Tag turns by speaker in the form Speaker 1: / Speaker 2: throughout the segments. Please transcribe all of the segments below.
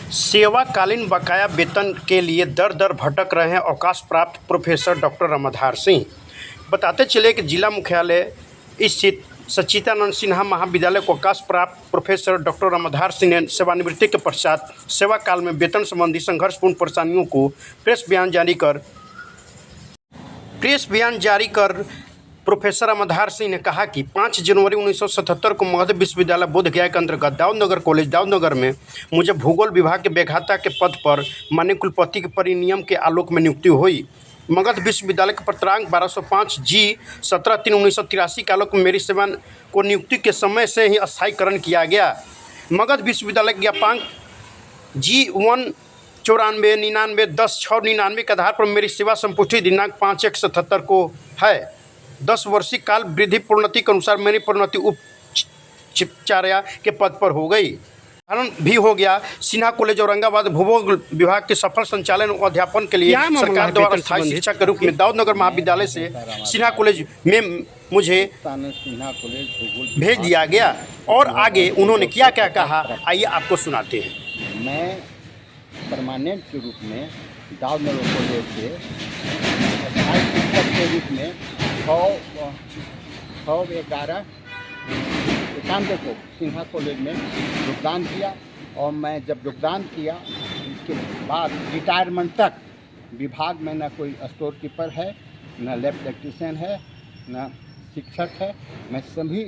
Speaker 1: सेवाकालीन बकाया वेतन के लिए दर दर भटक रहे हैं अवकाश प्राप्त प्रोफेसर डॉक्टर रामाधार सिंह। बताते चले कि जिला मुख्यालय स्थित सच्चिदानंद सिन्हा महाविद्यालय को अवकाश प्राप्त प्रोफेसर डॉक्टर रामाधार सिंह ने सेवानिवृत्ति के पश्चात सेवा काल में वेतन संबंधी संघर्षपूर्ण परेशानियों को प्रेस बयान जारी कर प्रोफेसर रामाधार सिंह ने कहा कि 5 जनवरी 1977 को मगध विश्वविद्यालय बोधगया के अंतर्गत दाऊदनगर कॉलेज दाऊदनगर में मुझे भूगोल विभाग के व्याख्याता के पद पर माननीय कुलपति के परिनियम के आलोक में नियुक्ति हुई। मगध विश्वविद्यालय के पत्रांक 1205 जी 17/3/1983 के आलोक में मेरी सेवा को नियुक्ति के समय से ही स्थायीकरण किया गया। मगध विश्वविद्यालय के ज्ञापांक G1 94 10/6/99 के आधार पर मेरी सेवा संपुष्टि दिनांक 5/1/77 को है। 10 वर्षीय काल वृद्धि प्रोन्नति के अनुसार मेरी प्रोन्नति उपचार्य के पद पर हो गई। कारण भी हो गया। सिन्हा कॉलेज औरंगाबाद भूगोल विभाग के सफल संचालन और अध्यापन के लिए सरकार द्वारा स्थायी शिक्षा के रूप में दाऊदनगर महाविद्यालय से सिन्हा कॉलेज में मुझे भेज दिया गया। और आगे उन्होंने क्या क्या कहा, आइए आपको सुनाते हैं।
Speaker 2: मैं परमानेंट के रूप में दाऊदनगर कॉलेज से स्थायी शिक्षक के रूप में 6/11/91 को सिन्हा कॉलेज में योगदान किया। और मैं जब योगदान किया इसके बाद रिटायरमेंट तक विभाग में न कोई स्टोर कीपर है, न लैब टेक्नीशियन है, न शिक्षक है। मैं सभी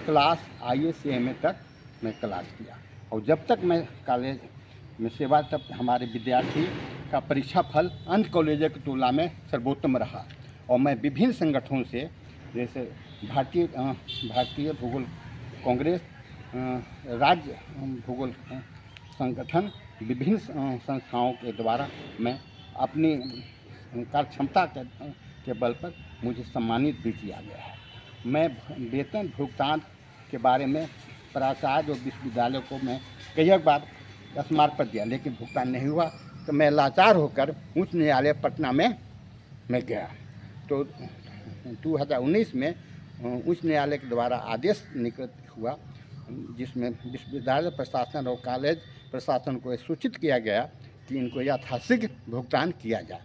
Speaker 2: क्लास IACMA तक मैं क्लास किया। और जब तक मैं कॉलेज में सेवा तब हमारे विद्यार्थी का परीक्षा फल अन्य कॉलेजों की तुलना में सर्वोत्तम रहा। और मैं विभिन्न संगठनों से, जैसे भारतीय भूगोल कांग्रेस, राज्य भूगोल संगठन, विभिन्न संस्थाओं के द्वारा मैं अपनी कार्य क्षमता के बल पर मुझे सम्मानित भी किया गया है। मैं वेतन भुगतान के बारे में प्राचार्य और विश्वविद्यालय को मैं कई बार स्मारक पर दिया, लेकिन भुगतान नहीं हुआ। तो मैं लाचार होकर उच्च न्यायालय पटना में मैं गया। तो 2019 में उच्च न्यायालय के द्वारा आदेश निकृत हुआ, जिसमें विश्वविद्यालय प्रशासन और कॉलेज प्रशासन को सूचित किया गया कि इनको यथाशीघ्र भुगतान किया जाए।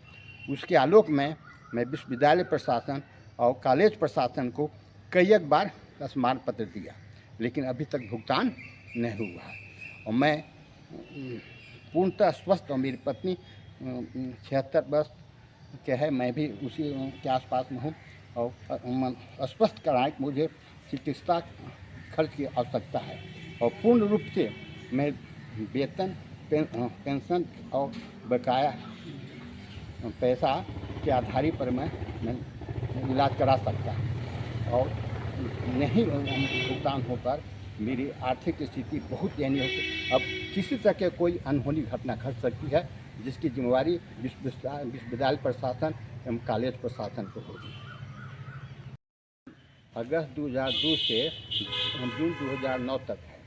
Speaker 2: उसके आलोक में मैं विश्वविद्यालय प्रशासन और कॉलेज प्रशासन को कई बार स्मारक पत्र दिया, लेकिन अभी तक भुगतान नहीं हुआ है। और मैं पूर्णतः स्वस्थ और मेरी पत्नी 76 वर्ष के है, मैं भी उसी के आसपास में हूँ। और अस्वस्थ कराएं मुझे चिकित्सा खर्च की आवश्यकता है। और पूर्ण रूप से मैं वेतन, पेंशन और बकाया पैसा के आधार पर मैं इलाज करा सकता हूँ। और नहीं भुगतान हो पर मेरी आर्थिक स्थिति बहुत दयनीय होती। अब किसी तरह के कोई अनहोनी घटना घट सकती है, जिसकी जिम्मेवारी विश्वविद्यालय प्रशासन एवं कॉलेज प्रशासन को होगी। अगस्त 2002 से जून 2009 तक है,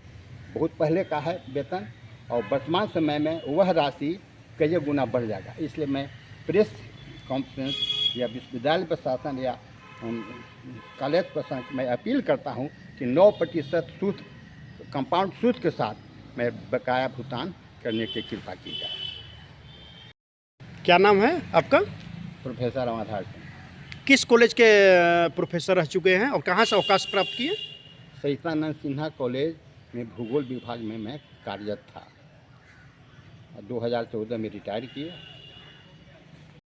Speaker 2: बहुत पहले का है वेतन। और वर्तमान समय में वह राशि कई गुना बढ़ जाएगा। इसलिए मैं प्रेस कॉन्फ्रेंस या विश्वविद्यालय प्रशासन या कॉलेज प्रशासन में अपील करता हूं कि 9% सूद, कंपाउंड सूद के साथ मैं बकाया भुगतान करने की कृपा की जाए।
Speaker 1: क्या नाम है आपका?
Speaker 2: प्रोफेसर रामाधार सिंह।
Speaker 1: किस कॉलेज के प्रोफेसर रह चुके हैं और कहाँ से अवकाश प्राप्त किए?
Speaker 2: सच्चिदानंद सिन्हा कॉलेज में भूगोल विभाग में मैं कार्यरत था। 2014 में रिटायर किए।